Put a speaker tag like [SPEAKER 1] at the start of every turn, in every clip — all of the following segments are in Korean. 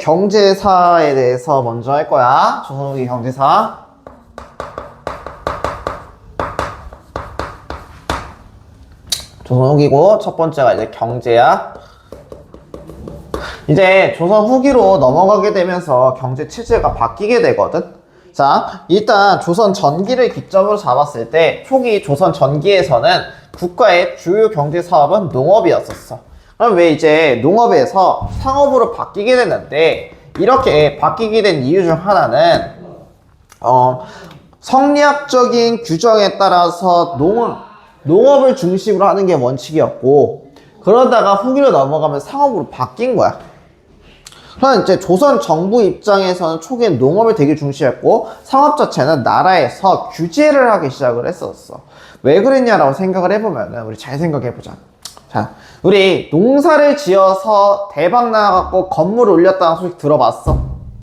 [SPEAKER 1] 경제사에 대해서 먼저 할 거야. 조선 후기 경제사. 조선 후기고 첫 번째가 이제 경제야. 이제 조선 후기로 넘어가게 되면서 경제 체제가 바뀌게 되거든. 자, 일단 조선 전기를 기점으로 잡았을 때 초기 조선 전기에서는 국가의 주요 경제 사업은 농업이었었어. 그럼 왜 이제 농업에서 상업으로 바뀌게 됐는데, 이렇게 바뀌게 된 이유 중 하나는 성리학적인 규정에 따라서 농업을 중심으로 하는 게 원칙이었고, 그러다가 후기로 넘어가면 상업으로 바뀐 거야. 그럼 이제 조선 정부 입장에서는 초기엔 농업을 되게 중시했고, 상업 자체는 나라에서 규제를 하기 시작을 했었어. 왜 그랬냐라고 생각을 해보면은, 우리 잘 생각해보자. 자, 우리 농사를 지어서 대박 나갖고 건물 올렸다는 소식 들어봤어?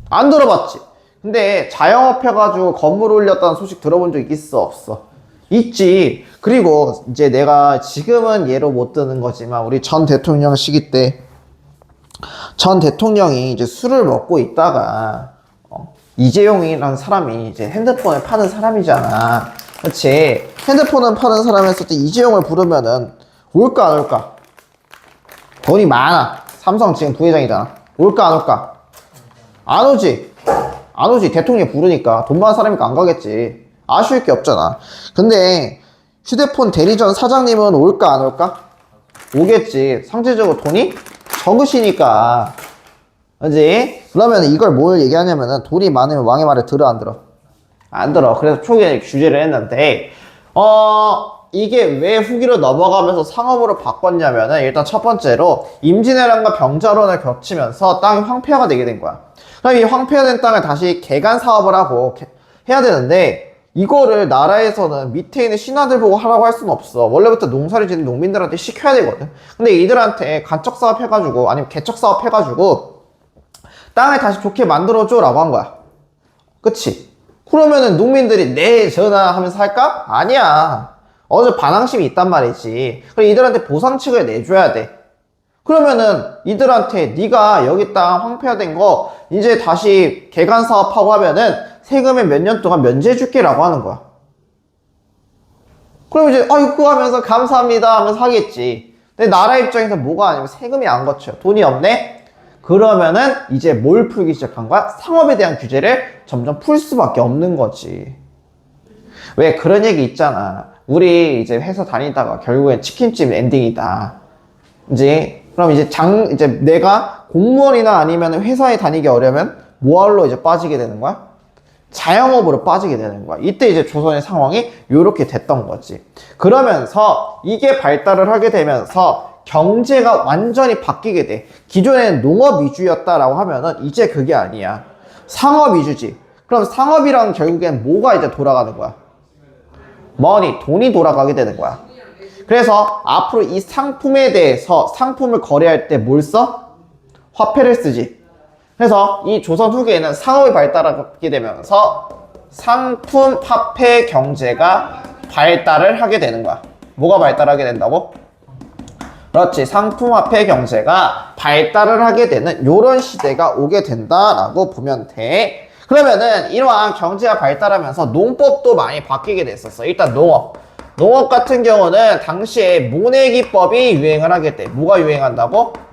[SPEAKER 1] 안 들어봤지? 근데 자영업 해가지고 건물 올렸다는 소식 들어본 적 있어, 없어? 있지. 그리고 이제 내가 지금은 예로 못 드는 거지만, 우리 전 대통령 시기 때 전 대통령이 이제 술을 먹고 있다가 이재용이라는 사람이 이제 핸드폰을 파는 사람이잖아. 그렇지? 핸드폰을 파는 사람 했을 때 이재용을 부르면은 올까 안 올까? 돈이 많아. 삼성 지금 부회장이잖아. 올까 안 올까? 안 오지. 안 오지. 대통령 부르니까. 돈 많은 사람이니까 안 가겠지. 아쉬울 게 없잖아. 근데 휴대폰 대리점 사장님은 올까 안 올까? 오겠지. 상대적으로 돈이 적으시니까. 그지? 그러면 이걸 뭘 얘기하냐면은, 돈이 많으면 왕의 말을 들어 안 들어? 안 들어. 그래서 초기에 규제를 했는데, 이게 왜 후기로 넘어가면서 상업으로 바꿨냐면은, 일단 첫 번째로 임진왜란과 병자론을 겹치면서 땅이 황폐화가 되게 된 거야. 그럼 이 황폐화된 땅을 다시 개간 사업을 하고 해야 되는데, 이거를 나라에서는 밑에 있는 신하들 보고 하라고 할 수는 없어. 원래부터 농사를 짓는 농민들한테 시켜야 되거든. 근데 이들한테 간척 사업 해가지고, 아니면 개척 사업 해가지고 땅을 다시 좋게 만들어줘 라고 한 거야. 그치? 그러면은 농민들이 네 전하 하면서 할까? 아니야. 어느 반항심이 있단 말이지. 그럼 이들한테 보상책을 내줘야 돼. 그러면은 이들한테 네가 여기 땅 황폐화된 거 이제 다시 개간 사업하고 하면은 세금을 몇 년 동안 면제해줄게 라고 하는 거야. 그럼 이제 아이고 하면서 감사합니다 하면서 하겠지. 근데 나라 입장에서 뭐가 아니면 세금이 안 거쳐. 돈이 없네? 그러면은 이제 뭘 풀기 시작한 거야? 상업에 대한 규제를 점점 풀 수밖에 없는 거지. 왜 그런 얘기 있잖아. 우리 이제 회사 다니다가 결국엔 치킨집 엔딩이다. 그럼 이제 내가 공무원이나 아니면 회사에 다니기 어려면 뭐할로 이제 빠지게 되는 거야? 자영업으로 빠지게 되는 거야. 이때 이제 조선의 상황이 요렇게 됐던 거지. 그러면서 이게 발달을 하게 되면서 경제가 완전히 바뀌게 돼. 기존에는 농업 위주였다라고 하면은 이제 그게 아니야. 상업 위주지. 그럼 상업이랑 결국엔 뭐가 이제 돌아가는 거야? 돈이 돌아가게 되는 거야. 그래서 앞으로 이 상품에 대해서 상품을 거래할 때 뭘 써? 화폐를 쓰지. 그래서 이 조선 후기에는 상업이 발달하게 되면서 상품 화폐 경제가 발달을 하게 되는 거야. 뭐가 발달하게 된다고? 그렇지. 상품 화폐 경제가 발달을 하게 되는 요런 시대가 오게 된다라고 보면 돼. 그러면은 이러한 경제가 발달하면서 농법도 많이 바뀌게 됐었어. 일단 농업 같은 경우는 당시에 모내기법이 유행을 하게 돼. 뭐가 유행한다고?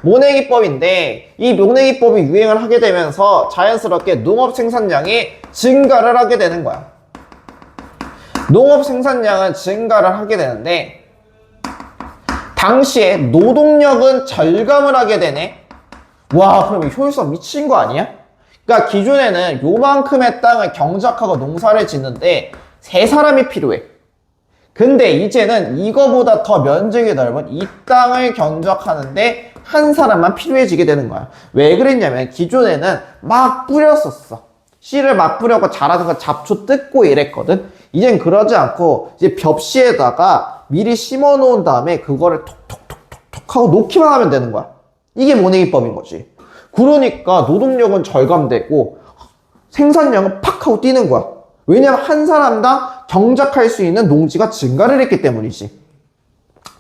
[SPEAKER 1] 모내기법인데, 이 모내기법이 유행을 하게 되면서 자연스럽게 농업 생산량이 증가를 하게 되는 거야. 농업 생산량은 증가를 하게 되는데, 당시에 노동력은 절감을 하게 되네. 와, 그럼 효율성 미친 거 아니야? 그러니까 기존에는 요만큼의 땅을 경작하고 농사를 짓는데 3사람이 필요해. 근데 이제는 이거보다 더 면적이 넓은 이 땅을 경작하는데 한 사람만 필요해지게 되는 거야. 왜 그랬냐면 기존에는 막 뿌렸었어. 씨를 막 뿌려고 자라서 잡초 뜯고 이랬거든. 이젠 그러지 않고 이제 벽시에다가 미리 심어 놓은 다음에 그거를 톡톡톡톡 하고 놓기만 하면 되는 거야. 이게 모내기법인 거지. 그러니까 노동력은 절감되고 생산량은 팍 하고 뛰는 거야. 왜냐면 한 사람당 경작할 수 있는 농지가 증가를 했기 때문이지.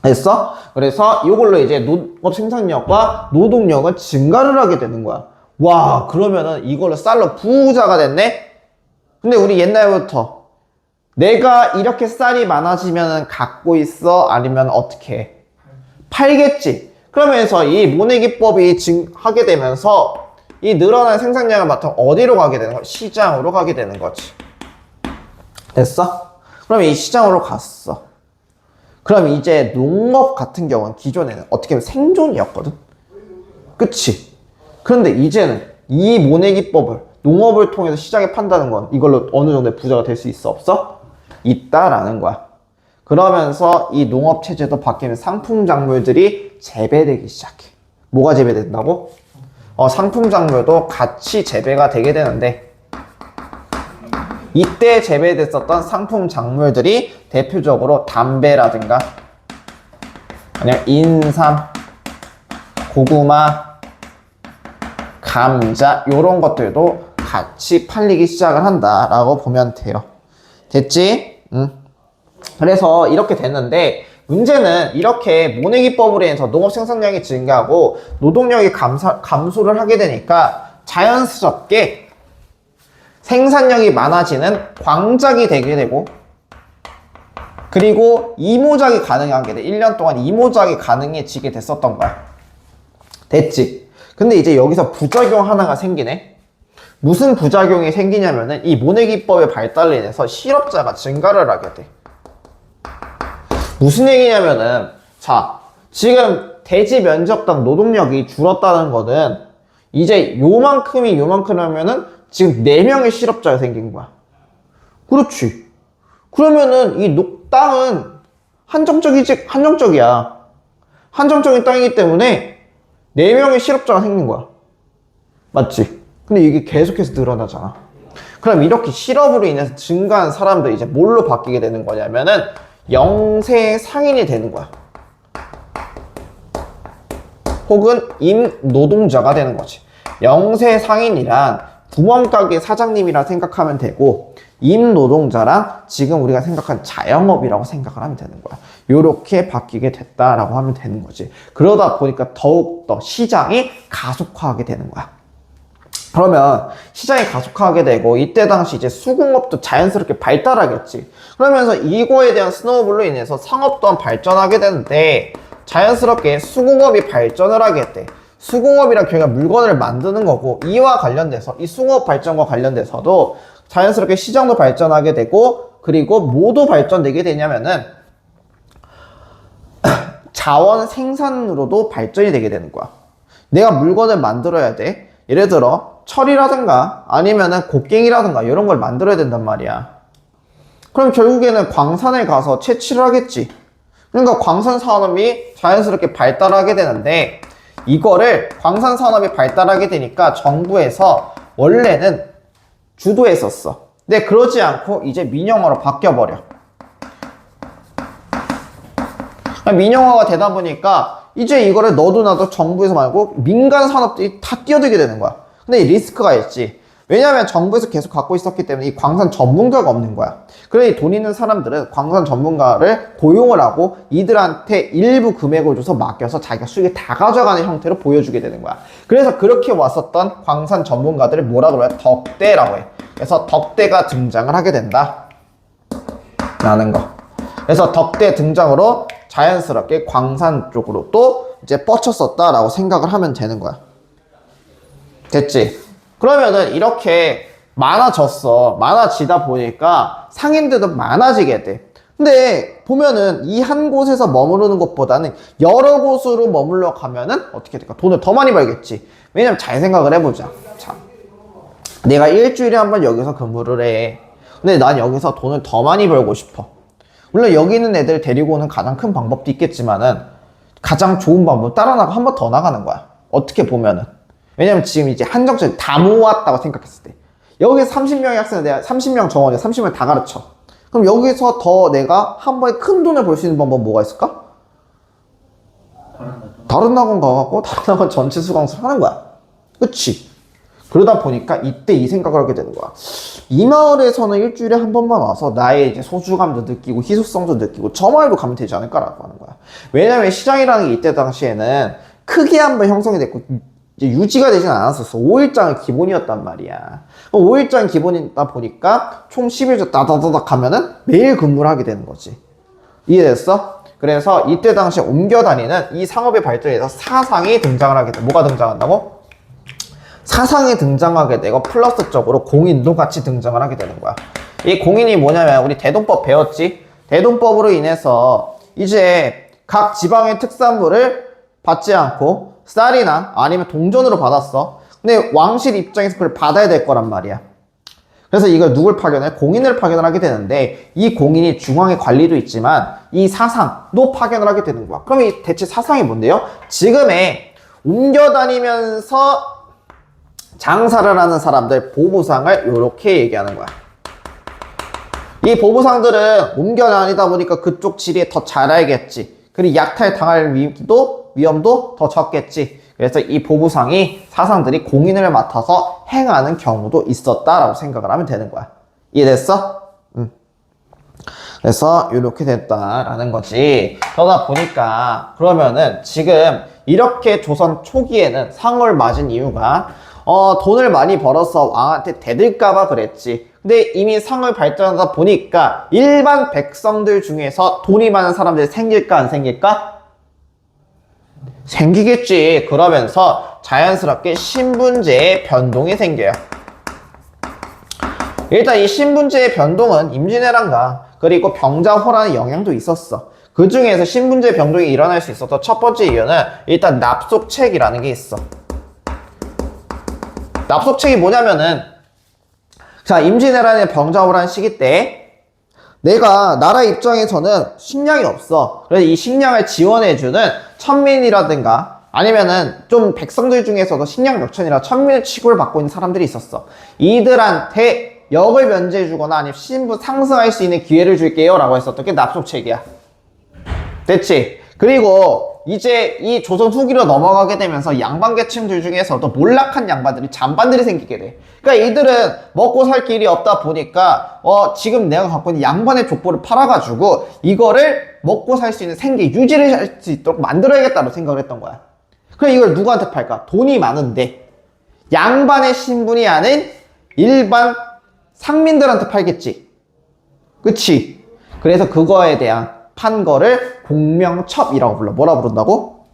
[SPEAKER 1] 됐어? 그래서 이걸로 이제 농업 생산력과 노동력은 증가를 하게 되는 거야. 와, 그러면은 이걸로 쌀로 부자가 됐네? 근데 우리 옛날부터 내가 이렇게 쌀이 많아지면 갖고 있어? 아니면 어떻게 해? 팔겠지. 그러면서 이 모내기법이 하게 되면서 이 늘어난 생산량을 바탕 어디로 가게 되는 거야? 시장으로 가게 되는 거지. 됐어? 그럼 이 시장으로 갔어. 그럼 이제 농업 같은 경우는 기존에는 어떻게 보면 생존이었거든? 그치? 그런데 이제는 이 모내기법을 농업을 통해서 시장에 판다는 건 이걸로 어느 정도의 부자가 될 수 있어? 없어? 있다라는 거야. 그러면서 이 농업 체제도 바뀌면 상품 작물들이 재배되기 시작해. 뭐가 재배된다고? 상품 작물도 같이 재배가 되게 되는데 이때 재배됐었던 상품 작물들이 대표적으로 담배라든가 아니면 인삼, 고구마, 감자 이런 것들도 같이 팔리기 시작을 한다라고 보면 돼요. 됐지? 그래서 이렇게 됐는데 문제는 이렇게 모내기법으로 인해서 농업 생산량이 증가하고 노동력이 감소를 하게 되니까 자연스럽게 생산량이 많아지는 광작이 되게 되고 그리고 이모작이 가능하게 돼. 1년 동안 이모작이 가능해지게 됐었던 거야. 됐지? 근데 이제 여기서 부작용 하나가 생기네. 무슨 부작용이 생기냐면은 이 모내기법의 발달로 인해서 실업자가 증가를 하게 돼. 무슨 얘기냐면은 자, 지금 대지 면적당 노동력이 줄었다는 거는 이제 요만큼이 요만큼이면은 지금 4명의 실업자가 생긴 거야. 그렇지. 그러면은 이 땅은 한정적이야. 한정적인 땅이기 때문에 4명의 실업자가 생긴 거야. 맞지? 근데 이게 계속해서 늘어나잖아. 그럼 이렇게 실업으로 인해서 증가한 사람들이 이제 뭘로 바뀌게 되는 거냐면은 영세 상인이 되는 거야. 혹은 임노동자가 되는 거지. 영세 상인이란 구멍가게 사장님이라 생각하면 되고 임노동자랑 지금 우리가 생각한 자영업이라고 생각을 하면 되는 거야. 요렇게 바뀌게 됐다라고 하면 되는 거지. 그러다 보니까 더욱더 시장이 가속화하게 되는 거야. 그러면 시장이 가속화하게 되고 이때 당시 이제 수공업도 자연스럽게 발달하겠지. 그러면서 이거에 대한 스노우볼로 인해서 상업 또한 발전하게 되는데 자연스럽게 수공업이 발전을 하게 돼. 수공업이란 결국 물건을 만드는 거고 이와 관련돼서 이 수공업 발전과 관련돼서도 자연스럽게 시장도 발전하게 되고 그리고 뭐도 발전되게 되냐면은 자원 생산으로도 발전이 되게 되는 거야. 내가 물건을 만들어야 돼. 예를 들어 철이라든가 아니면은 곡괭이라든가 이런 걸 만들어야 된단 말이야. 그럼 결국에는 광산에 가서 채취를 하겠지. 그러니까 광산 산업이 자연스럽게 발달하게 되는데 이거를 광산 산업이 발달하게 되니까 정부에서 원래는 주도했었어. 근데 그러지 않고 이제 민영화로 바뀌어버려. 민영화가 되다 보니까 이제 이거를 너도 나도 정부에서 말고 민간 산업들이 다 뛰어들게 되는 거야. 근데 이 리스크가 있지. 왜냐하면 정부에서 계속 갖고 있었기 때문에 이 광산 전문가가 없는 거야. 그러니 돈 있는 사람들은 광산 전문가를 고용을 하고 이들한테 일부 금액을 줘서 맡겨서 자기가 수익을 다 가져가는 형태로 보여주게 되는 거야. 그래서 그렇게 왔었던 광산 전문가들을 뭐라 그래요? 덕대라고 해. 그래서 덕대가 등장을 하게 된다 라는 거. 그래서 덕대 등장으로 자연스럽게 광산 쪽으로 또 이제 뻗쳤었다라고 생각을 하면 되는 거야. 됐지? 그러면은 이렇게 많아졌어. 많아지다 보니까 상인들도 많아지게 돼. 근데 보면은 이 한 곳에서 머무르는 것보다는 여러 곳으로 머물러 가면은 어떻게 될까? 돈을 더 많이 벌겠지. 왜냐면 잘 생각을 해보자. 자, 내가 일주일에 한 번 여기서 근무를 해. 근데 난 여기서 돈을 더 많이 벌고 싶어. 물론 여기 있는 애들 데리고 오는 가장 큰 방법도 있겠지만은 가장 좋은 방법은 따라 나가 한 번 더 나가는 거야. 어떻게 보면은. 왜냐면 지금 이제 한정적으로 다 모았다고 생각했을 때 여기서 30명의 학생을 내가 30명 정원에 30명 다 가르쳐. 그럼 여기서 더 내가 한 번에 큰 돈을 벌 수 있는 방법은 뭐가 있을까? 다른 학원 가갖고 다른 학원 전체 수강수를 하는 거야. 그치? 그러다 보니까 이때 이 생각을 하게 되는 거야. 이 마을에서는 일주일에 한 번만 와서 나의 이제 소중함도 느끼고 희소성도 느끼고 저 마을로 가면 되지 않을까라고 하는 거야. 왜냐면 시장이라는 게 이때 당시에는 크게 한번 형성이 됐고 이제 유지가 되진 않았었어. 5일장이 기본이었단 말이야. 5일장 기본이다 보니까 총 10일째 따다다닥 하면은 매일 근무를 하게 되는 거지. 이해됐어? 그래서 이때 당시에 옮겨 다니는 이 상업의 발전에서 사상이 등장을 하게 돼. 뭐가 등장한다고? 사상이 등장하게 되고 플러스적으로 공인도 같이 등장을 하게 되는 거야. 이 공인이 뭐냐면 우리 대동법 배웠지? 대동법으로 인해서 이제 각 지방의 특산물을 받지 않고 쌀이나 아니면 동전으로 받았어. 근데 왕실 입장에서 그걸 받아야 될 거란 말이야. 그래서 이걸 누굴 파견해? 공인을 파견을 하게 되는데 이 공인이 중앙의 관리도 있지만 이 사상도 파견을 하게 되는 거야. 그럼 이 대체 사상이 뭔데요? 지금의 옮겨다니면서 장사를 하는 사람들 보부상을 이렇게 얘기하는 거야. 이 보부상들은 옮겨다니다 보니까 그쪽 지리에 더 잘 알겠지. 그리고 약탈 당할 위험도 더 적겠지. 그래서 이 보부상이 사상들이 공인을 맡아서 행하는 경우도 있었다라고 생각을 하면 되는 거야. 이해됐어? 그래서 이렇게 됐다라는 거지. 그러다 보니까 그러면은 지금 이렇게 조선 초기에는 상을 맞은 이유가 돈을 많이 벌어서 왕한테 대들까봐 그랬지. 근데 이미 상을 발전하다 보니까 일반 백성들 중에서 돈이 많은 사람들이 생길까 안 생길까? 생기겠지. 그러면서 자연스럽게 신분제의 변동이 생겨요. 일단 이 신분제의 변동은 임진왜란과 그리고 병자호란의 영향도 있었어. 그 중에서 신분제 변동이 일어날 수 있었던 첫 번째 이유는 일단 납속책이라는 게 있어. 납속책이 뭐냐면은 자, 임진왜란의 병자호란 시기 때 내가 나라 입장에서는 식량이 없어. 그래서 이 식량을 지원해주는 천민이라든가 아니면은 좀 백성들 중에서도 식량 멱천이라 천민의 취급을 받고 있는 사람들이 있었어. 이들한테 역을 면제해주거나 아니면 신분 상승할 수 있는 기회를 줄게요 라고 했었던 게 납속책이야. 됐지? 그리고 이제 이 조선 후기로 넘어가게 되면서 양반계층들 중에서도 몰락한 양반들이 잔반들이 생기게 돼. 그러니까 이들은 먹고 살 길이 없다 보니까 지금 내가 갖고 있는 양반의 족보를 팔아가지고 이거를 먹고 살 수 있는 생계 유지를 할 수 있도록 만들어야겠다고 생각을 했던 거야. 그럼 이걸 누구한테 팔까? 돈이 많은데 양반의 신분이 아닌 일반 상민들한테 팔겠지. 그치? 그래서 그거에 대한 판 거를 공명첩이라고 불러. 뭐라 부른다고?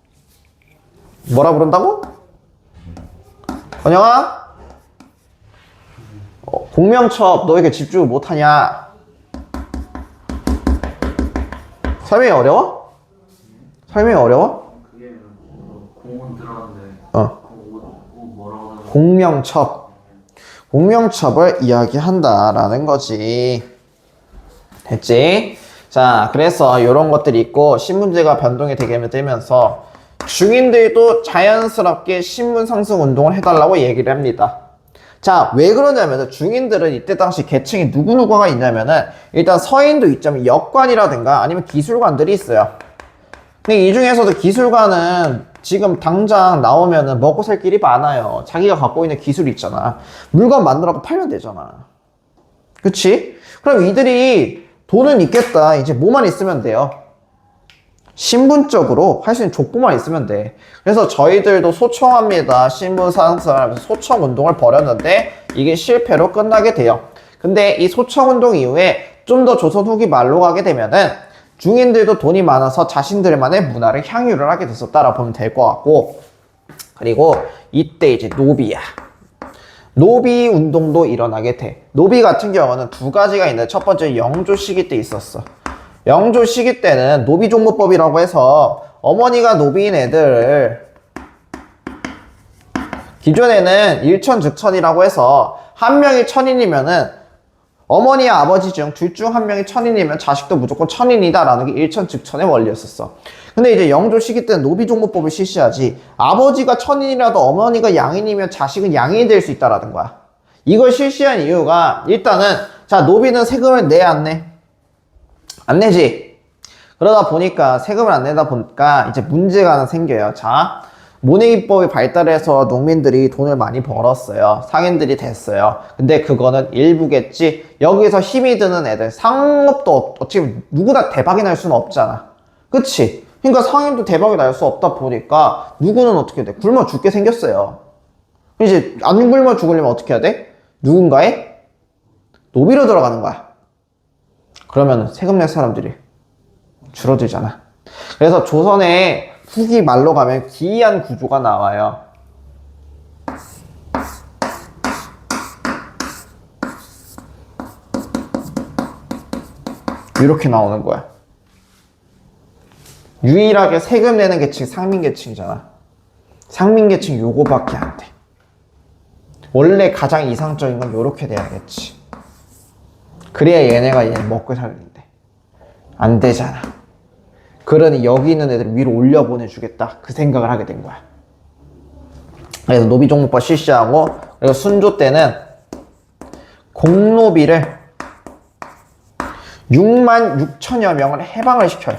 [SPEAKER 1] 뭐라 부른다고? 건영아? 공명첩 너 왜 이렇게 집중을 못하냐? 설명이 어려워? 설명이 어려워?
[SPEAKER 2] 그게 공원 들어갔는데 뭐라고 하는
[SPEAKER 1] 공명첩. 공명첩을 이야기한다라는 거지. 됐지? 자, 그래서 이런 것들이 있고 신분제가 변동이 되게 되면서 중인들도 자연스럽게 신분 상승 운동을 해달라고 얘기를 합니다. 자, 왜 그러냐면 중인들은 이때 당시 계층이 누구누구가 있냐면은 일단 서인도 있자면 역관이라든가 아니면 기술관들이 있어요. 근데 이 중에서도 기술관은 지금 당장 나오면은 먹고 살 길이 많아요. 자기가 갖고 있는 기술이 있잖아. 물건 만들어서 팔면 되잖아. 그치? 그럼 이들이 돈은 있겠다. 이제 뭐만 있으면 돼요? 신분적으로 할 수 있는 족보만 있으면 돼. 그래서 저희들도 소청합니다. 신분 상승하면서 소청 운동을 벌였는데 이게 실패로 끝나게 돼요. 근데 이 소청 운동 이후에 좀 더 조선 후기 말로 가게 되면은 중인들도 돈이 많아서 자신들만의 문화를 향유를 하게 됐었다라고 보면 될 것 같고, 그리고 이때 이제 노비야. 노비 운동도 일어나게 돼. 노비 같은 경우는 두 가지가 있는데 첫 번째 영조 시기 때 있었어. 영조 시기 때는 노비종무법이라고 해서 어머니가 노비인 애들 기존에는 일천즉천이라고 해서 한 명이 천인이면은 어머니와 아버지 중 둘 중 한 명이 천인이면 자식도 무조건 천인이다 라는 게 일천즉천의 원리였었어. 근데 이제 영조 시기 때는 노비종무법을 실시하지, 아버지가 천인이라도 어머니가 양인이면 자식은 양인이 될 수 있다라는 거야. 이걸 실시한 이유가 일단은 자, 노비는 세금을 내 안 내? 안 내지. 그러다 보니까 세금을 안 내다 보니까 이제 문제가 하나 생겨요. 자, 모내기법이 발달해서 농민들이 돈을 많이 벌었어요. 상인들이 됐어요. 근데 그거는 일부겠지. 여기서 힘이 드는 애들, 상업도 어떻게 누구나 대박이 날 수는 없잖아. 그치? 그러니까 상인도 대박이 날 수 없다 보니까 누구는 어떻게 돼? 굶어 죽게 생겼어요. 이제 안 굶어 죽으려면 어떻게 해야 돼? 누군가의 노비로 들어가는 거야. 그러면 세금 낼 사람들이 줄어들잖아. 그래서 조선의 후기 말로 가면 기이한 구조가 나와요. 이렇게 나오는 거야. 유일하게 세금 내는 계층이 상민계층이잖아. 상민계층 요거밖에 안 돼. 원래 가장 이상적인 건 요렇게 돼야겠지. 그래야 얘네가 얘 먹고 살는데 안 되잖아. 그러니 여기 있는 애들 위로 올려 보내주겠다 그 생각을 하게 된 거야. 그래서 노비종목법 실시하고, 그리고 순조 때는 공노비를 6만 6천여 명을 해방을 시켜요.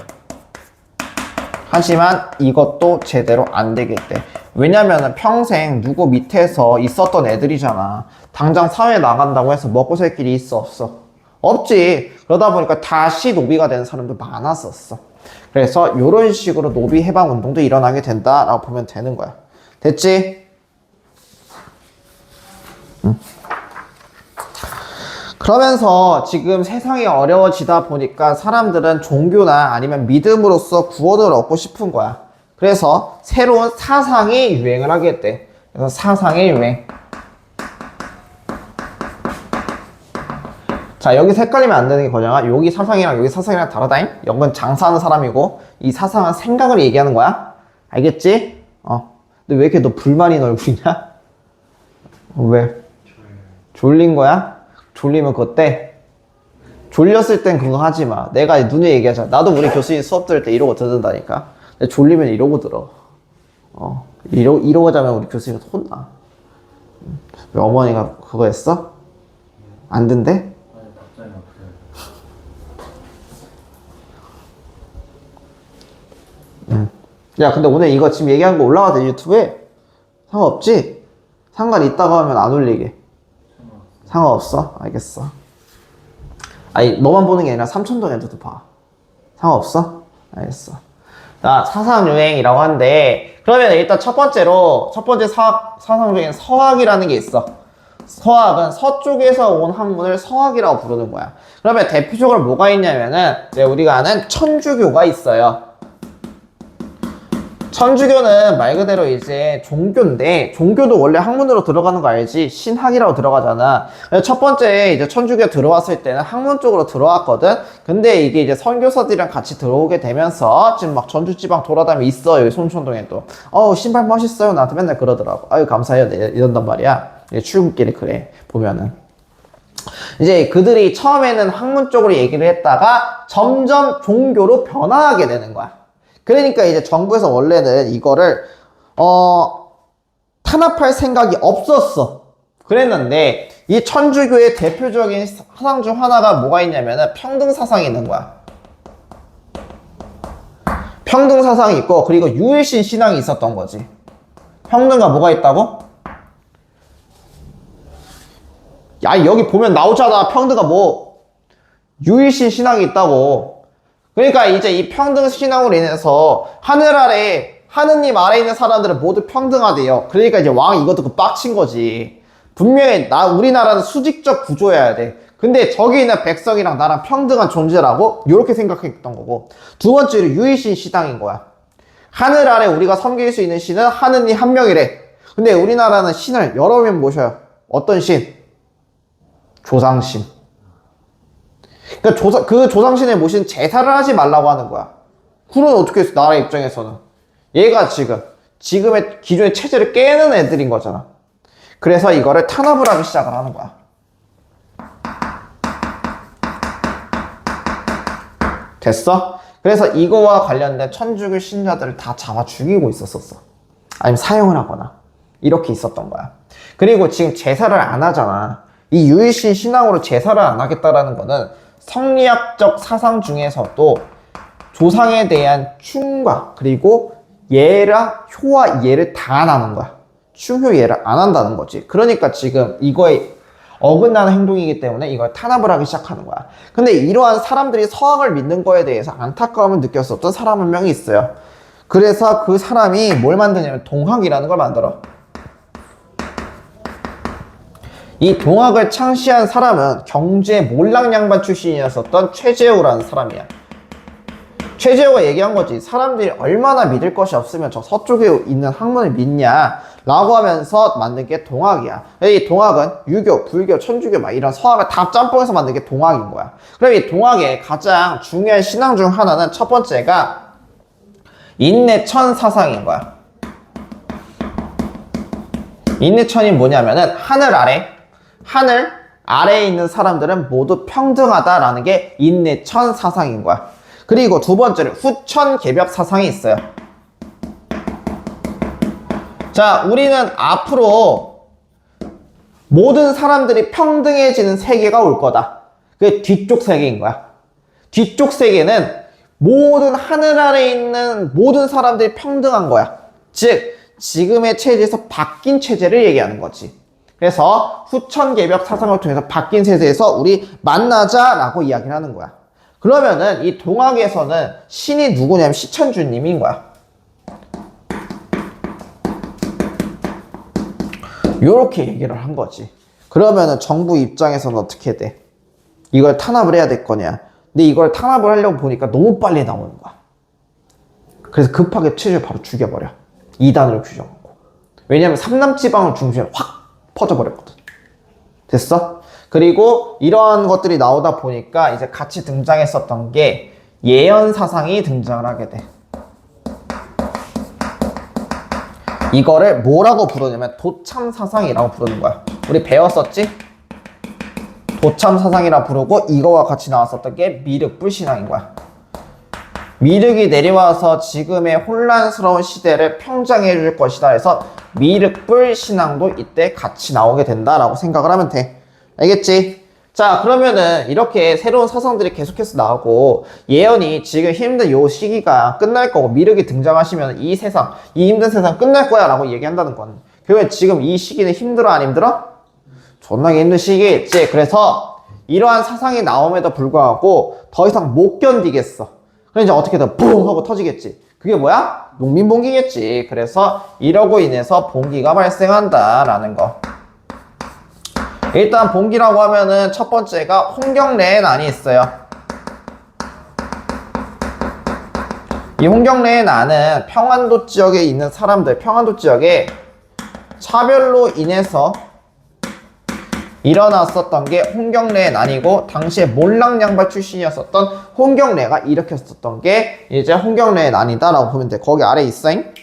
[SPEAKER 1] 하지만 이것도 제대로 안 되겠대. 왜냐면은 평생 누구 밑에서 있었던 애들이잖아. 당장 사회에 나간다고 해서 먹고 살 길이 있어, 없어? 없지. 그러다 보니까 다시 노비가 되는 사람도 많았었어. 그래서 이런 식으로 노비 해방 운동도 일어나게 된다라고 보면 되는 거야. 됐지? 응. 그러면서 지금 세상이 어려워지다 보니까 사람들은 종교나 아니면 믿음으로써 구원을 얻고 싶은 거야. 그래서 새로운 사상이 유행을 하겠대. 그래서 사상의 유행. 자, 여기 헷갈리면 안 되는 게 뭐냐? 여기 사상이랑 여기 사상이랑 다르다잉? 여긴 장사하는 사람이고 이 사상은 생각을 얘기하는 거야. 알겠지? 근데 왜 이렇게 너 불만이 얼굴이냐? 왜? 졸린 거야? 졸리면 그때 졸렸을 땐 그거 하지 마. 내가 눈에 얘기하잖아. 나도 우리 교수님 수업 들을 때 이러고 듣는다니까. 근데 졸리면 이러고 들어. 이러고 자면 우리 교수님 혼나. 왜 어머니가 그거 했어? 안 된대?
[SPEAKER 2] 아니 답장이 없어요.
[SPEAKER 1] 야, 근데 오늘 이거 지금 얘기한 거 올라가도 유튜브에 상관없지? 상관 있다고 하면 안 올리게. 상관없어? 알겠어. 아니, 너만 보는 게 아니라 삼촌동 애들도 봐. 상관없어? 알겠어. 자, 사상유행이라고 하는데, 그러면 일단 첫 번째 사상 중에 서학이라는 게 있어. 서학은 서쪽에서 온 학문을 서학이라고 부르는 거야. 그러면 대표적으로 뭐가 있냐면은, 우리가 아는 천주교가 있어요. 천주교는 말 그대로 이제 종교인데, 종교도 원래 학문으로 들어가는 거 알지? 신학이라고 들어가잖아. 첫 번째 이제 천주교 들어왔을 때는 학문 쪽으로 들어왔거든? 근데 이게 이제 선교사들이랑 같이 들어오게 되면서, 지금 막 전주지방 돌아다니며 있어, 여기 손촌동에도. 신발 멋있어요. 나한테 맨날 그러더라고. 아유, 감사해요. 이런단 말이야. 출근길에 그래, 보면은. 이제 그들이 처음에는 학문 쪽으로 얘기를 했다가 점점 종교로 변화하게 되는 거야. 그러니까 이제 정부에서 원래는 이거를 탄압할 생각이 없었어. 그랬는데 이 천주교의 대표적인 사상 중 하나가 뭐가 있냐면은 평등 사상이 있는 거야. 평등 사상이 있고, 그리고 유일신 신앙이 있었던 거지. 평등과 뭐가 있다고? 야, 여기 보면 나오잖아. 평등과 뭐 유일신 신앙이 있다고. 그러니까 이제 이 평등 신앙으로 인해서 하느님 아래 있는 사람들은 모두 평등하대요. 그러니까 이제 왕이 이거 듣고 빡친 거지. 분명히 우리나라는 수직적 구조여야 돼. 근데 저기 있는 백성이랑 나랑 평등한 존재라고? 이렇게 생각했던 거고. 두 번째로 유일신 신앙인 거야. 하늘 아래 우리가 섬길 수 있는 신은 하느님 한 명이래. 근데 우리나라는 신을 여러 명 모셔요. 어떤 신? 조상신. 그러니까 그 조상신에 모신 제사를 하지 말라고 하는 거야. 그럼 어떻게 했어? 나라 입장에서는 얘가 지금의 기존의 체제를 깨는 애들인 거잖아. 그래서 이거를 탄압을 하기 시작을 하는 거야. 됐어? 그래서 이거와 관련된 천주교 신자들을 다 잡아 죽이고 있었어. 아니면 사형을 하거나 이렇게 있었던 거야. 그리고 지금 제사를 안 하잖아. 이 유일신 신앙으로 제사를 안 하겠다라는 거는 성리학적 사상 중에서도 조상에 대한 충과, 그리고 효와 예를 다 안 하는 거야. 충효 예를 안 한다는 거지. 그러니까 지금 이거에 어긋나는 행동이기 때문에 이걸 탄압을 하기 시작하는 거야. 근데 이러한 사람들이 서학을 믿는 거에 대해서 안타까움을 느꼈었던 사람 한 명이 있어요. 그래서 그 사람이 뭘 만드냐면 동학이라는 걸 만들어. 이 동학을 창시한 사람은 경제 몰락 양반 출신이었었던 최재우라는 사람이야. 최재우가 얘기한 거지. 사람들이 얼마나 믿을 것이 없으면 저 서쪽에 있는 학문을 믿냐 라고 하면서 만든 게 동학이야. 이 동학은 유교, 불교, 천주교 막 이런 서학을 다 짬뽕해서 만든 게 동학인 거야. 그럼 이 동학의 가장 중요한 신앙 중 하나는 첫 번째가 인내천 사상인 거야. 인내천이 뭐냐면은 하늘 아래에 있는 사람들은 모두 평등하다라는 게 인내천 사상인 거야. 그리고 두 번째로 후천개벽 사상이 있어요. 자, 우리는 앞으로 모든 사람들이 평등해지는 세계가 올 거다. 그게 뒤쪽 세계인 거야. 뒤쪽 세계는 모든 하늘 아래에 있는 모든 사람들이 평등한 거야. 즉, 지금의 체제에서 바뀐 체제를 얘기하는 거지. 그래서 후천개벽 사상을 통해서 바뀐 세대에서 우리 만나자라고 이야기를 하는 거야. 그러면은 이 동학에서는 신이 누구냐면 시천주님인 거야. 요렇게 얘기를 한 거지. 그러면은 정부 입장에서는 어떻게 돼? 이걸 탄압을 해야 될 거냐? 근데 이걸 탄압을 하려고 보니까 너무 빨리 나오는 거야. 그래서 급하게 최저를 바로 죽여버려. 2단으로 규정하고. 왜냐면 삼남지방을 중심으로 확 퍼져버렸거든. 됐어? 그리고 이러한 것들이 나오다 보니까 이제 같이 등장했었던 게 예언사상이 등장을 하게 돼. 이거를 뭐라고 부르냐면 도참사상이라고 부르는 거야. 우리 배웠었지? 도참사상이라 부르고 이거와 같이 나왔었던 게 미륵불신앙인 거야. 미륵이 내려와서 지금의 혼란스러운 시대를 평정해 줄 것이다 해서 미륵불신앙도 이때 같이 나오게 된다라고 생각을 하면 돼. 알겠지? 자, 그러면은 이렇게 새로운 사상들이 계속해서 나오고 예언이 지금 힘든 요 시기가 끝날 거고 미륵이 등장하시면 이 세상, 이 힘든 세상 끝날 거야 라고 얘기한다는 건 결국엔 지금 이 시기는 힘들어 안 힘들어? 존나게 힘든 시기겠지. 그래서 이러한 사상이 나옴에도 불구하고 더 이상 못 견디겠어. 그럼 이제 어떻게든 붕 하고 터지겠지. 그게 뭐야? 농민봉기겠지. 그래서 이러고 인해서 봉기가 발생한다라는 거. 일단 봉기라고 하면은 첫 번째가 홍경래의 난이 있어요. 이 홍경래의 난은 평안도 지역에 있는 사람들, 평안도 지역에 차별로 인해서 일어났었던 게 홍경래의 난이고 당시에 몰락양반 출신이었었던 홍경래가 일으켰었던 게 이제 홍경래의 난이다라고 보면 돼. 거기 아래 있어잉.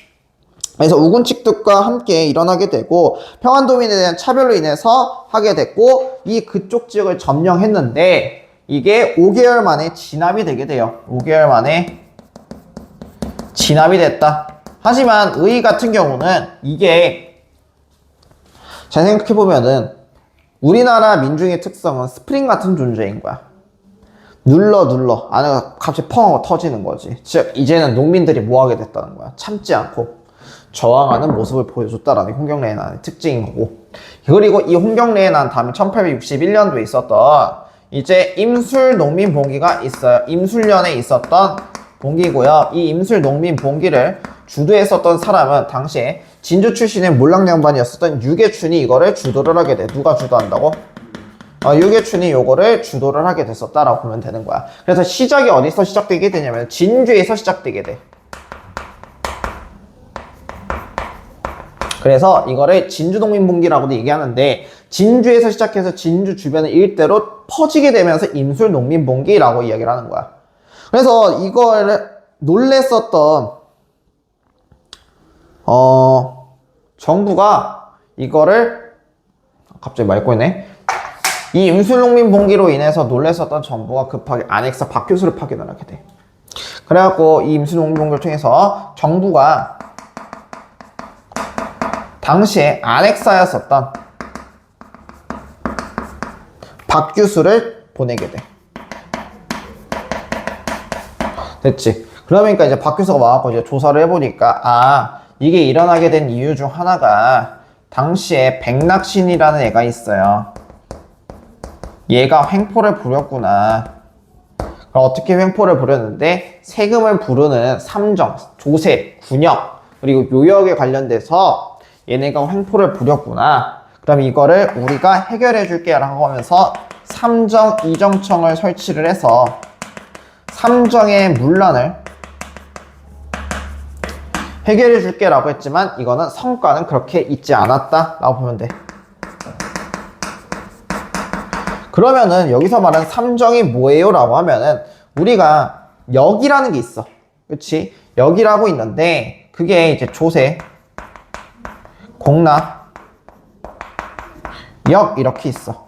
[SPEAKER 1] 그래서 우군칙득과 함께 일어나게 되고 평안도민에 대한 차별로 인해서 하게 됐고 이 그쪽 지역을 점령했는데 이게 5개월 만에 진압이 되게 돼요. 5개월 만에 진압이 됐다. 하지만 의 같은 경우는 이게 잘 생각해보면은 우리나라 민중의 특성은 스프링 같은 존재인 거야. 눌러 안에가 갑자기 펑 하고 터지는 거지. 즉 이제는 농민들이 뭐 하게 됐다는 거야. 참지 않고 저항하는 모습을 보여줬다라는 홍경래의 난의 특징인 거고. 그리고 이 홍경래의 난 다음에 1861년도에 있었던 이제 임술 농민 봉기가 있어요. 임술년에 있었던 봉기고요. 이 임술 농민 봉기를 주도했었던 사람은 당시에 진주 출신의 몰락양반이었었던 유계춘이 이거를 주도를 하게 돼. 누가 주도한다고? 유계춘이 요거를 주도를 하게 됐었다라고 보면 되는 거야. 그래서 시작이 어디서 시작되게 되냐면 진주에서 시작되게 돼. 그래서 이거를 진주농민봉기라고도 얘기하는데 진주에서 시작해서 진주 주변의 일대로 퍼지게 되면서 임술농민봉기라고 이야기를 하는 거야. 그래서 이걸 놀랬었던 정부가 이거를 갑자기 말 꼬이네. 이 임술농민봉기로 인해서 놀랬었던 정부가 급하게 안엑사 박교수를 파견을 하게 돼. 그래갖고 이 임술농민봉기를 통해서 정부가 당시에 안엑사였었던 박교수를 보내게 돼. 됐지? 그러니까 이제 박교수가 와갖고 이제 조사를 해보니까 이게 일어나게 된 이유 중 하나가 당시에 백낙신이라는 애가 있어요. 얘가 횡포를 부렸구나. 그럼 어떻게 횡포를 부렸는데 세금을 부르는 삼정, 조세, 군역, 그리고 요역에 관련돼서 얘네가 횡포를 부렸구나. 그럼 이거를 우리가 해결해 줄게 라고 하면서 삼정 이정청을 설치를 해서 삼정의 문란을 해결해 줄게 라고 했지만 이거는 성과는 그렇게 있지 않았다 라고 보면 돼. 그러면은 여기서 말하는 삼정이 뭐예요? 라고 하면은 우리가 역이라는 게 있어. 그치? 역이라고 있는데 그게 이제 조세, 공납, 역 이렇게 있어.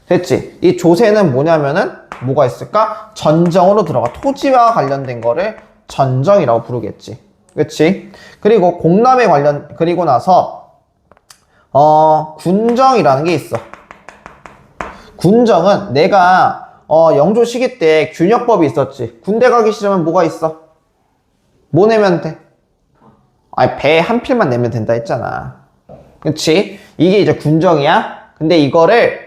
[SPEAKER 1] 됐지? 이 조세는 뭐냐면은 뭐가 있을까? 전정으로 들어가. 토지와 관련된 거를 전정이라고 부르겠지. 그치? 그리고 공납에 그리고 나서 군정이라는 게 있어. 군정은 내가 영조 시기 때 균역법이 있었지. 군대 가기 싫으면 뭐가 있어? 뭐 내면 돼? 아니, 배 한 필만 내면 된다 했잖아. 그치? 이게 이제 군정이야. 근데 이거를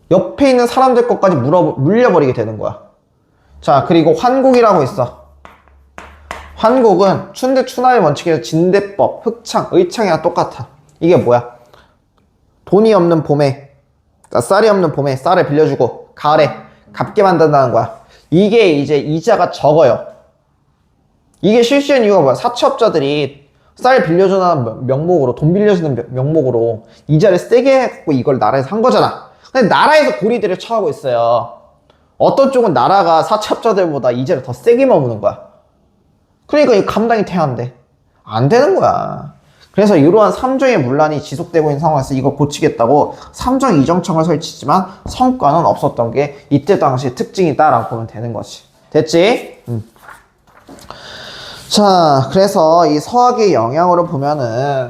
[SPEAKER 1] 옆에 있는 사람들 것까지 물려버리게 되는 거야. 자, 그리고 환곡이라고 있어. 환곡은 춘대 추나의 원칙에서 진대법, 흑창, 의창이랑 똑같아. 이게 뭐야? 돈이 없는 봄에, 그러니까 쌀이 없는 봄에 쌀을 빌려주고 가을에 갚게 만든다는 거야. 이게 이제 이자가 적어요. 이게 실시한 이유가 뭐야? 사채업자들이 쌀 빌려주는 명목으로, 돈 빌려주는 명목으로 이자를 세게 해갖고 이걸 나라에서 한 거잖아. 근데 나라에서 고리들을 처하고 있어요. 어떤 쪽은 나라가 사채업자들보다 이자를 더 세게 머무는 거야. 그러니까 이 감당이 돼야 한대. 안 되는 거야. 그래서 이러한 삼정의 문란이 지속되고 있는 상황에서 이걸 고치겠다고 삼정 이정청을 설치지만 성과는 없었던 게 이때 당시 특징이다라고 보면 되는 거지. 됐지? 자, 그래서 이 서학의 영향으로 보면은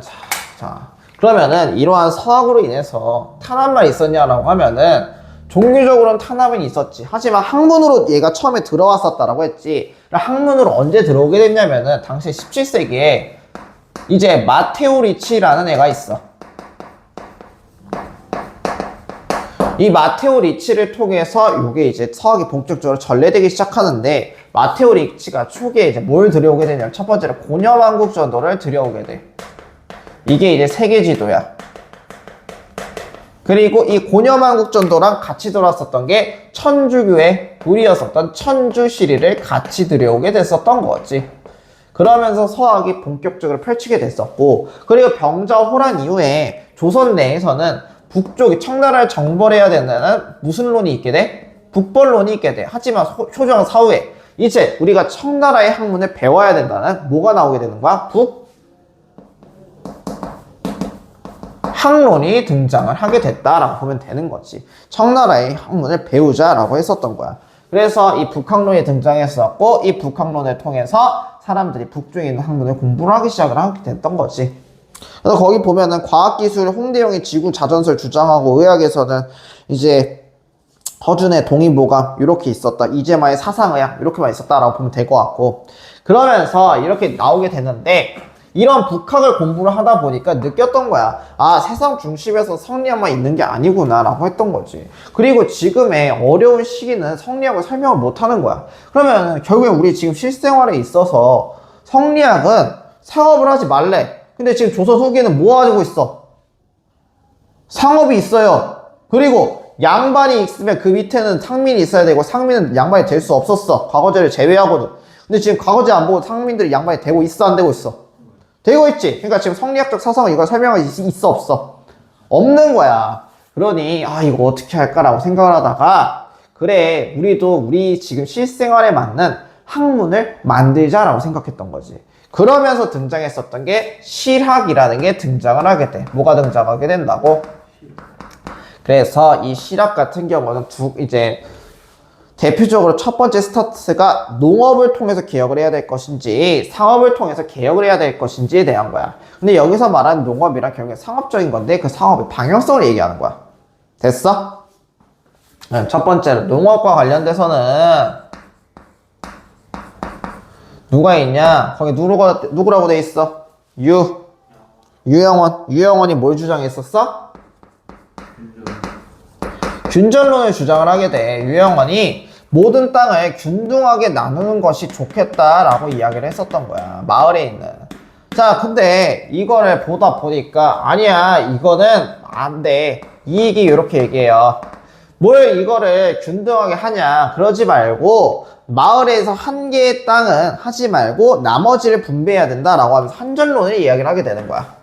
[SPEAKER 1] 자, 그러면은 이러한 서학으로 인해서 탄압만 있었냐라고 하면은 종류적으로는 탄압은 있었지. 하지만 학문으로 얘가 처음에 들어왔었다라고 했지. 학문으로 언제 들어오게 됐냐면은 당시 17세기에 이제 마테오 리치라는 애가 있어. 이 마테오 리치를 통해서 이게 이제 서학이 본격적으로 전래되기 시작하는데 마테오 리치가 초기에 이제 뭘 들여오게 되냐면 첫 번째로 고려왕국 전도를 들여오게 돼. 이게 이제 세계 지도야. 그리고 이 고려왕국 전도랑 같이 들어왔었던 게 천주교의 불이었었던 천주시리를 같이 들여오게 됐었던 거지. 그러면서 서학이 본격적으로 펼치게 됐었고, 그리고 병자호란 이후에 조선 내에서는 북쪽이 청나라를 정벌해야 된다는 무슨 론이 있게 돼? 북벌론이 있게 돼. 하지만 효정 사후에 이제 우리가 청나라의 학문을 배워야 된다는 뭐가 나오게 되는 거야? 학론이 등장을 하게 됐다라고 보면 되는 거지. 청나라의 학문을 배우자라고 했었던 거야. 그래서 이 북학론이 등장했었고 이 북학론을 통해서 사람들이 북쪽에 있는 학문을 공부를 하기 시작을 하게 됐던 거지. 그래서 거기 보면은 과학기술 홍대영이 지구 자전설 주장하고 의학에서는 이제 허준의 동의보감 이렇게 있었다. 이재마의 사상의학 이렇게만 있었다라고 보면 될 것 같고, 그러면서 이렇게 나오게 됐는데 이런 북학을 공부를 하다 보니까 느꼈던 거야. 아, 세상 중심에서 성리학만 있는 게 아니구나 라고 했던 거지. 그리고 지금의 어려운 시기는 성리학을 설명을 못 하는 거야. 그러면 결국에 우리 지금 실생활에 있어서 성리학은 상업을 하지 말래. 근데 지금 조선 후기에는 뭐 가지고 있어? 상업이 있어요. 그리고 양반이 있으면 그 밑에는 상민이 있어야 되고 상민은 양반이 될 수 없었어. 과거제를 제외하고는. 근데 지금 과거제 안 보고 상민들이 양반이 되고 있어, 안 되고 있어? 되고 있지. 그러니까 지금 성리학적 사상은 이걸 설명할 있어, 없어? 없는 거야. 그러니 이거 어떻게 할까라고 생각을 하다가 그래, 우리도 우리 지금 실생활에 맞는 학문을 만들자라고 생각했던 거지. 그러면서 등장했었던 게 실학이라는 게 등장을 하게 돼. 뭐가 등장하게 된다고? 그래서 이 실학 같은 경우는 이제 대표적으로 첫 번째 스타트가 농업을 통해서 개혁을 해야 될 것인지 상업을 통해서 개혁을 해야 될 것인지에 대한 거야. 근데 여기서 말하는 농업이란 결국에 상업적인 건데 그 상업의 방향성을 얘기하는 거야. 됐어? 첫 번째로 농업과 관련돼서는 누가 있냐? 거기 누구라고 돼 있어? 유영원이 뭘 주장했었어? 균전론을 주장을 하게 돼. 유영원이 모든 땅을 균등하게 나누는 것이 좋겠다라고 이야기를 했었던 거야. 마을에 있는. 자, 근데 이거를 보다 보니까 아니야, 이거는 안 돼. 이익이 이렇게 얘기해요. 뭘 이거를 균등하게 하냐, 그러지 말고 마을에서 한 개의 땅은 하지 말고 나머지를 분배해야 된다라고 하면서 한전론을 이야기를 하게 되는 거야.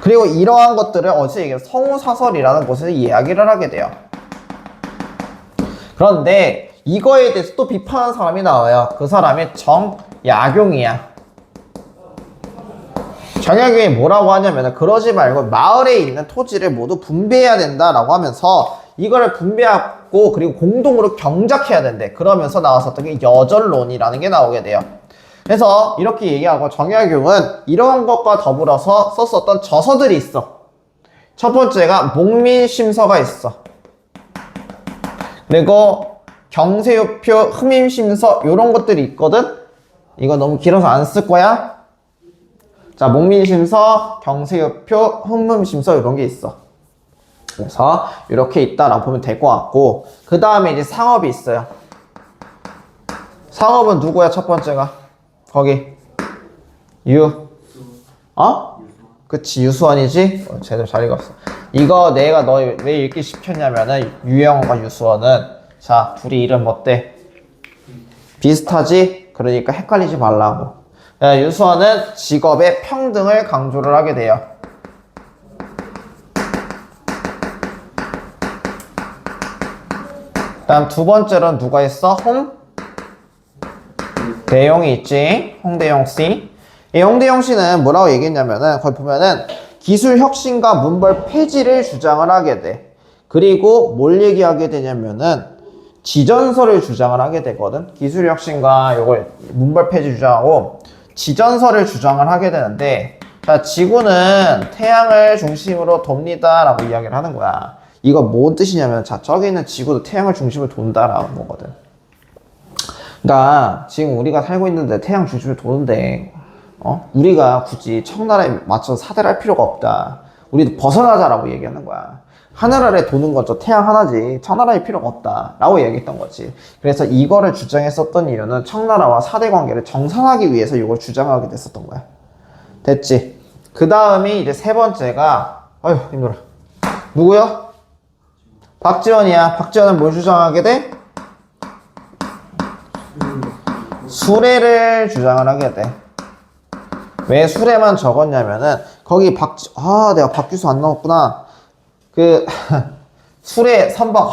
[SPEAKER 1] 그리고 이러한 것들을 어제 얘기한 성우사설이라는 곳에서 이야기를 하게 돼요. 그런데 이거에 대해서 또 비판하는 사람이 나와요. 그 사람이 정약용이야. 정약용이 뭐라고 하냐면 그러지 말고 마을에 있는 토지를 모두 분배해야 된다라고 하면서 이거를 분배하고 그리고 공동으로 경작해야 된대. 그러면서 나왔었던 게 여전론이라는 게 나오게 돼요. 그래서 이렇게 얘기하고 정약용은 이러한 것과 더불어서 썼었던 저서들이 있어. 첫 번째가 목민심서가 있어. 그리고 경세우표, 흠임심서 이런 것들이 있거든. 이거 너무 길어서 안 쓸 거야. 자, 목민심서, 경세우표, 흠임심서 이런 게 있어. 그래서 이렇게 있다라고 보면 될 것 같고, 그 다음에 이제 상업이 있어요. 상업은 누구야? 첫 번째가 거기 그치, 유수원이지? 제대로 잘 읽었어. 이거 내가 너 왜 읽기 시켰냐면은 유영원과 유수원은 자, 둘이 이름 어때? 비슷하지? 그러니까 헷갈리지 말라고. 유수원은 직업의 평등을 강조를 하게 돼요. 다음 두 번째로는 누가 있어? 홍대용이 있지. 홍대용 씨. 이 홍대용 씨는 뭐라고 얘기했냐면은 거기 보면은 기술 혁신과 문벌 폐지를 주장을 하게 돼. 그리고 뭘 얘기하게 되냐면은 지전설을 주장을 하게 되거든. 기술 혁신과 요걸 문벌 폐지 주장하고 지전설을 주장을 하게 되는데, 자, 지구는 태양을 중심으로 돕니다 라고 이야기를 하는 거야. 이거 뭔 뜻이냐면, 자, 저기 있는 지구도 태양을 중심으로 돈다라는 거거든. 그러니까 지금 우리가 살고 있는데 태양 중심으로 도는데 우리가 굳이 청나라에 맞춰서 사대를 할 필요가 없다. 우리도 벗어나자라고 얘기하는 거야. 하늘 아래 도는 건 저 태양 하나지 청나라에 필요가 없다 라고 얘기했던 거지. 그래서 이거를 주장했었던 이유는 청나라와 사대 관계를 정상하기 위해서 이걸 주장하게 됐었던 거야. 됐지? 그 다음이 이제 세 번째가 아휴 힘들어. 누구야? 박지원이야. 박지원은 뭘 주장하게 돼? 수레를 주장을 하게 돼. 왜 수레만 적었냐면은 거기 내가 박규수 안 넣었구나. 그 수레 선박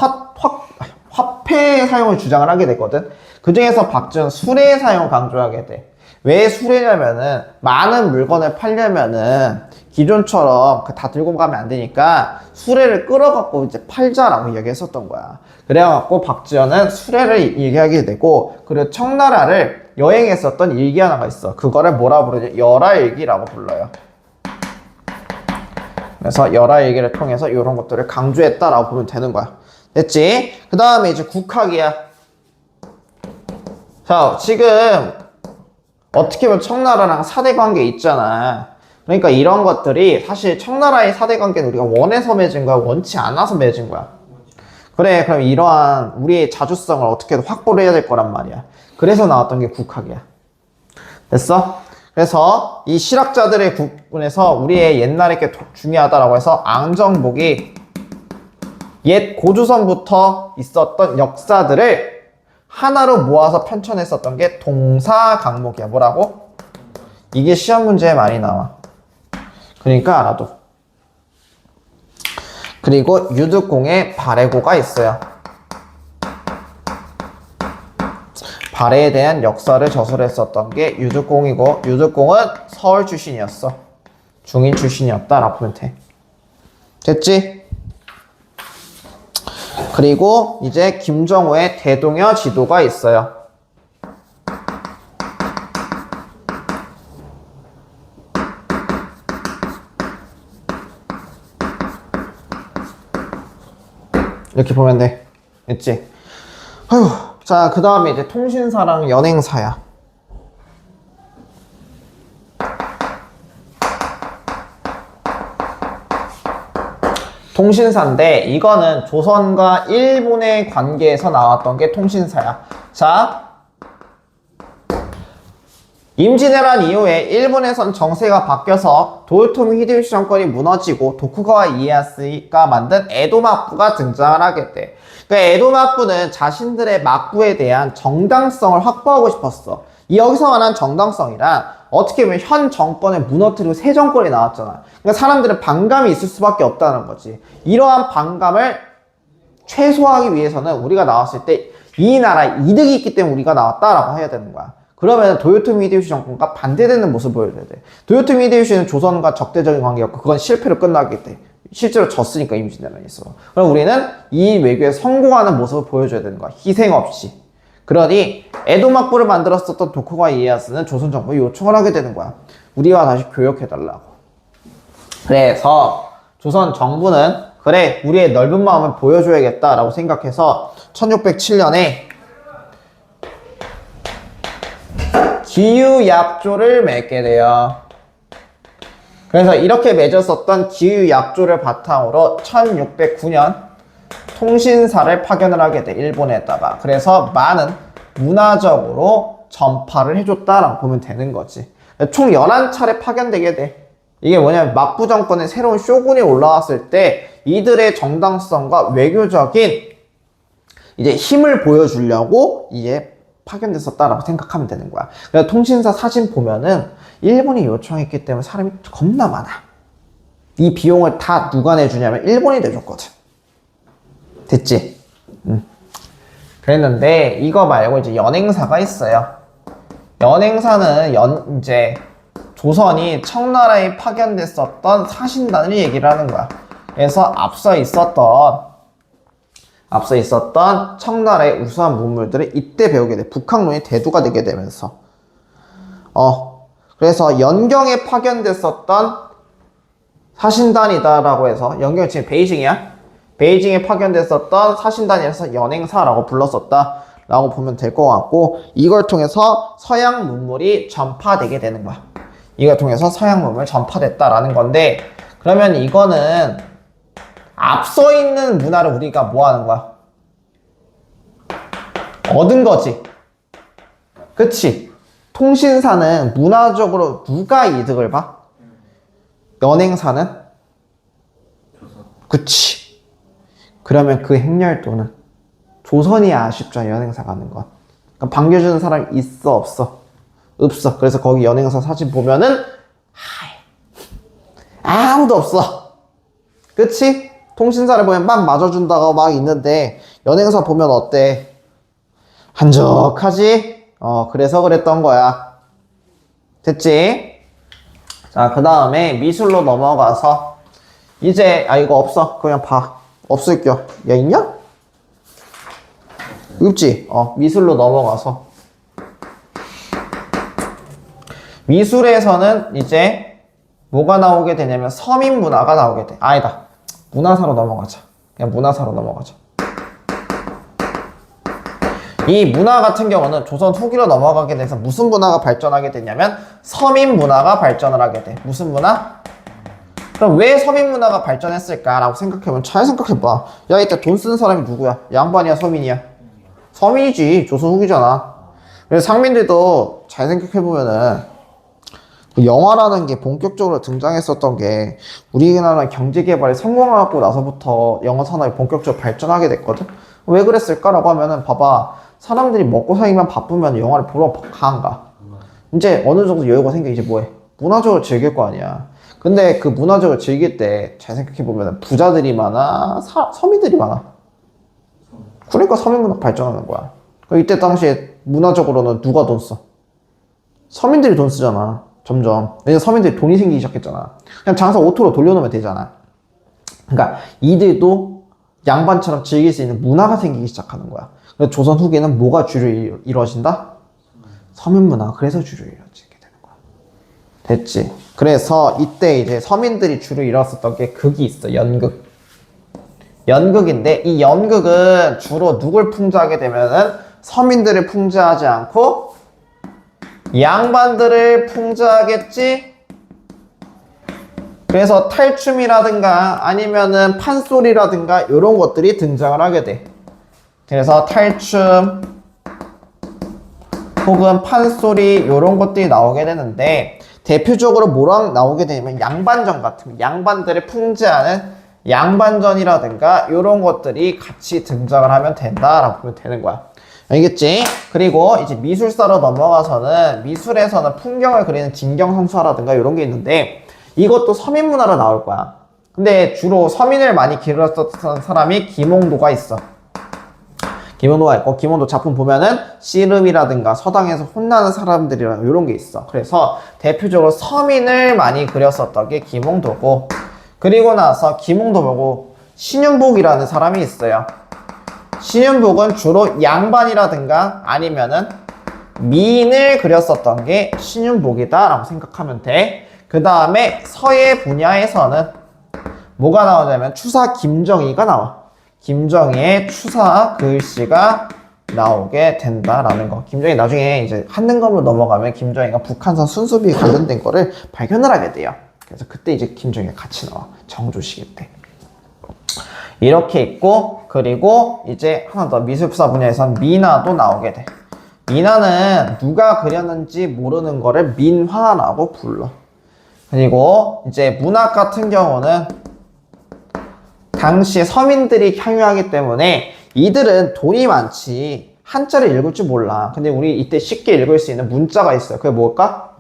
[SPEAKER 1] 화폐 사용을 주장을 하게 됐거든. 그 중에서 박지원 수레 사용 강조하게 돼. 왜 수레냐면은 많은 물건을 팔려면은 기존처럼 다 들고 가면 안 되니까 수레를 끌어갖고 이제 팔자라고 얘기했었던 거야. 그래갖고 박지원은 수레를 얘기하게 되고, 그리고 청나라를 여행했었던 일기 하나가 있어. 그거를 뭐라 부르냐? 열하일기라고 불러요. 그래서 열하일기를 통해서 이런 것들을 강조했다라고 보면 되는 거야. 됐지? 그 다음에 이제 국학이야. 자, 지금 어떻게 보면 청나라랑 사대 관계 있잖아. 그러니까 이런 것들이 사실 청나라의 사대 관계는 우리가 원해서 맺은 거야, 원치 않아서 맺은 거야. 그래, 그럼 이러한 우리의 자주성을 어떻게든 확보를 해야 될 거란 말이야. 그래서 나왔던 게 국학이야. 됐어? 그래서 이 실학자들의 부분에서 우리의 옛날에 게 중요하다라고 해서 앙정복이 옛 고조선부터 있었던 역사들을 하나로 모아서 편찬했었던 게 동사강목이야. 뭐라고? 이게 시험 문제에 많이 나와. 그러니까 알아둬. 그리고 유득공의 발해고가 있어요. 발해에 대한 역사를 저술했었던 게 유득공이고, 유득공은 서울 출신이었어. 중인 출신이었다라고 보면 돼. 됐지? 그리고 이제 김정우의 대동여 지도가 있어요. 이렇게 보면 돼. 됐지? 아휴. 자, 그 다음에 이제 통신사랑 연행사야. 통신사인데 이거는 조선과 일본의 관계에서 나왔던 게 통신사야. 자, 임진왜란 이후에 일본에선 정세가 바뀌어서 도요토미 히데요시 정권이 무너지고 도쿠가와 이에야스가 만든 에도 막부가 등장을 하게 돼. 그러니까 에도 막부는 자신들의 막부에 대한 정당성을 확보하고 싶었어. 여기서 말하는 정당성이란 어떻게 보면 현 정권을 무너뜨리고 새 정권이 나왔잖아. 그러니까 사람들은 반감이 있을 수밖에 없다는 거지. 이러한 반감을 최소화하기 위해서는 우리가 나왔을 때 이 나라에 이득이 있기 때문에 우리가 나왔다라고 해야 되는 거야. 그러면 도요토미 히데요시 정권과 반대되는 모습을 보여줘야 돼. 도요토미 히데요시는 조선과 적대적인 관계였고 그건 실패로 끝나기 때문에 실제로 졌으니까 임진왜란에서. 그럼 우리는 이 외교에 성공하는 모습을 보여줘야 되는 거야. 희생 없이. 그러니 에도 막부를 만들었었던 도쿠가와 이에야스는 조선 정부에 요청을 하게 되는 거야. 우리와 다시 교역해달라고. 그래서 조선 정부는 그래 우리의 넓은 마음을 보여줘야겠다라고 생각해서 1607년에 기유약조를 맺게 돼요. 그래서 이렇게 맺었었던 기유약조를 바탕으로 1609년 통신사를 파견을 하게 돼, 일본에다가. 그래서 많은 문화적으로 전파를 해줬다라고 보면 되는 거지. 총 11차례 파견되게 돼. 이게 뭐냐면 막부 정권의 새로운 쇼군이 올라왔을 때 이들의 정당성과 외교적인 이제 힘을 보여주려고 이제 파견됐었다라고 생각하면 되는 거야. 그래서 통신사 사진 보면은 일본이 요청했기 때문에 사람이 겁나 많아. 이 비용을 다 누가 내주냐면 일본이 내줬거든. 됐지? 그랬는데 이거 말고 이제 연행사가 있어요. 연행사는 이제 조선이 청나라에 파견됐었던 사신단을 얘기를 하는 거야. 그래서 앞서 있었던 청나라의 우수한 문물들을 이때 배우게 돼. 북학론이 대두가 되게 되면서. 그래서 연경에 파견됐었던 사신단이다라고 해서, 연경 지금 베이징이야. 베이징에 파견됐었던 사신단이라서 연행사라고 불렀었다 라고 보면 될 것 같고, 이걸 통해서 서양 문물이 전파되게 되는 거야. 이걸 통해서 서양 문물이 전파됐다라는 건데, 그러면 이거는 앞서 있는 문화를 우리가 뭐 하는 거야? 얻은 거지. 그치? 통신사는 문화적으로 누가 이득을 봐? 연행사는? 그치. 그러면 그 행렬도는 조선이 아쉽죠, 연행사 가는 건. 그러니까 반겨주는 사람이 있어, 없어? 없어. 그래서 거기 연행사 사진 보면은 아무도 없어. 그치? 통신사를 보면 막 맞아준다고 막 있는데 연행사 보면 어때? 한적하지? 그래서 그랬던 거야. 됐지? 자, 그 다음에 미술로 넘어가서 이제 이거 없어. 그냥 봐. 없을겨. 야, 있냐? 없지? 미술로 넘어가서 미술에서는 이제 뭐가 나오게 되냐면 서민 문화가 나오게 돼. 아니다. 문화사로 넘어가자. 그냥 문화사로 넘어가자. 이 문화 같은 경우는 조선 후기로 넘어가게 돼서 무슨 문화가 발전하게 되냐면 서민 문화가 발전을 하게 돼. 무슨 문화? 그럼 왜 서민 문화가 발전했을까라고 생각해보면 잘 생각해봐. 야, 이때 돈 쓰는 사람이 누구야? 양반이야, 서민이야? 서민이지. 조선 후기잖아. 그래서 상민들도 잘 생각해보면은 영화라는 게 본격적으로 등장했었던 게 우리나라 경제개발이 성공하고 나서부터 영화 산업이 본격적으로 발전하게 됐거든. 왜 그랬을까라고 하면은 봐봐, 사람들이 먹고 살기만 바쁘면 영화를 보러 가안가. 이제 어느 정도 여유가 생겨 이제 뭐해? 문화적으로 즐길 거 아니야. 근데 그 문화적으로 즐길 때 잘 생각해보면 부자들이 많아, 서민들이 많아. 그러니까 서민문화 발전하는 거야. 이때 당시에 문화적으로는 누가 돈 써? 서민들이 돈 쓰잖아. 점점. 왜냐면 서민들이 돈이 생기기 시작했잖아. 그냥 장사 오토로 돌려놓으면 되잖아. 그러니까 이들도 양반처럼 즐길 수 있는 문화가 생기기 시작하는 거야. 그래서 조선 후기에는 뭐가 주로 이루어진다? 서민문화. 그래서 주로 이루어지게 되는 거야. 됐지? 그래서 이때 이제 서민들이 주로 이뤘었던 게 극이 있어. 연극. 연극인데 이 연극은 주로 누굴 풍자하게 되면은 서민들을 풍자하지 않고 양반들을 풍자하겠지? 그래서 탈춤이라든가 아니면은 판소리라든가 이런 것들이 등장을 하게 돼. 그래서 탈춤 혹은 판소리 이런 것들이 나오게 되는데 대표적으로 뭐랑 나오게 되냐면 양반전 같은 양반들을 풍자하는 양반전이라든가 이런 것들이 같이 등장을 하면 된다라고 보면 되는 거야. 알겠지? 그리고 이제 미술사로 넘어가서는 미술에서는 풍경을 그리는 진경성사라든가 이런 게 있는데 이것도 서민문화로 나올 거야. 근데 주로 서민을 많이 그렸었던 사람이 김홍도가 있어. 김홍도가 있고 김홍도 작품 보면은 씨름이라든가 서당에서 혼나는 사람들이랑 이런 게 있어. 그래서 대표적으로 서민을 많이 그렸었던 게 김홍도고 그리고 나서 김홍도 보고 신윤복이라는 사람이 있어요. 신윤복은 주로 양반이라든가 아니면은 미인을 그렸었던 게 신윤복이다 라고 생각하면 돼. 그 다음에 서예 분야에서는 뭐가 나오냐면 추사 김정희가 나와. 김정희의 추사 글씨가 나오게 된다라는 거. 김정희 나중에 이제 한능검으로 넘어가면 김정희가 북한산 순수비 관련된 거를 발견을 하게 돼요. 그래서 그때 이제 김정희가 같이 나와. 정조시기 때. 이렇게 있고 그리고 이제 하나 더 미술사 분야에선 민화도 나오게 돼. 민화는 누가 그렸는지 모르는 거를 민화라고 불러. 그리고 이제 문학 같은 경우는 당시 서민들이 향유하기 때문에 이들은 돈이 많지 한자를 읽을 줄 몰라. 근데 우리 이때 쉽게 읽을 수 있는 문자가 있어요. 그게 뭘까?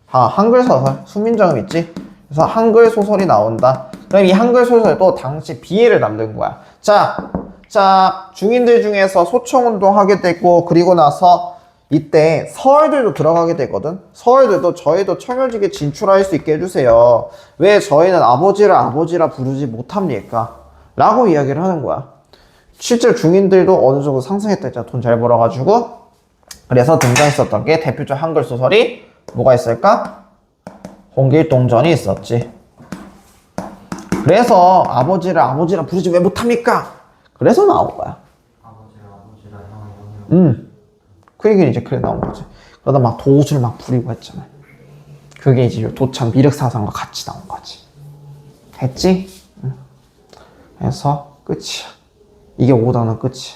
[SPEAKER 1] 한글 소설. 순민정음 있지? 그래서 한글 소설이 나온다. 그럼 이 한글 소설도 당시 비애를 남긴 거야. 자, 중인들 중에서 소총운동 하게 되고 그리고 나서 이때 서얼들도 들어가게 되거든. 서얼들도 저희도 청요직에 진출할 수 있게 해주세요. 왜 저희는 아버지라 부르지 못합니까? 라고 이야기를 하는 거야. 실제로 중인들도 어느 정도 상승했다 했잖아. 돈 잘 벌어가지고. 그래서 등장했었던 게 대표적 한글 소설이 뭐가 있을까? 홍길동전이 있었지. 그래서 아버지라 부르지 왜 못합니까? 그래서 나온 거야.
[SPEAKER 2] 아버지라 형이요.
[SPEAKER 1] 그 얘기는 이제 그래 나온 거지. 그러다 막 도술 막 부리고 했잖아. 그게 이제 도참 미륵사상과 같이 나온 거지. 됐지? 그래서 끝이야. 이게 5단원 끝이야.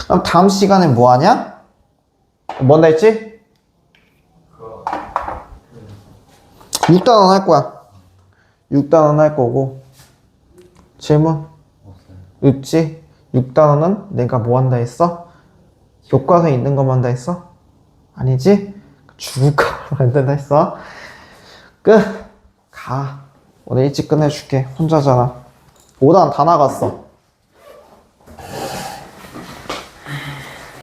[SPEAKER 1] 그럼 다음 시간에 뭐 하냐? 뭔다 했지? 6단원 할 거야. 6단원 할 거고. 질문? 없지? 6단원은 내가 뭐 한다 했어? 교과서에 있는 것만 한다 했어? 아니지? 주가 만든다 했어? 끝! 가. 오늘 일찍 끝내줄게. 혼자잖아. 5단 다 나갔어.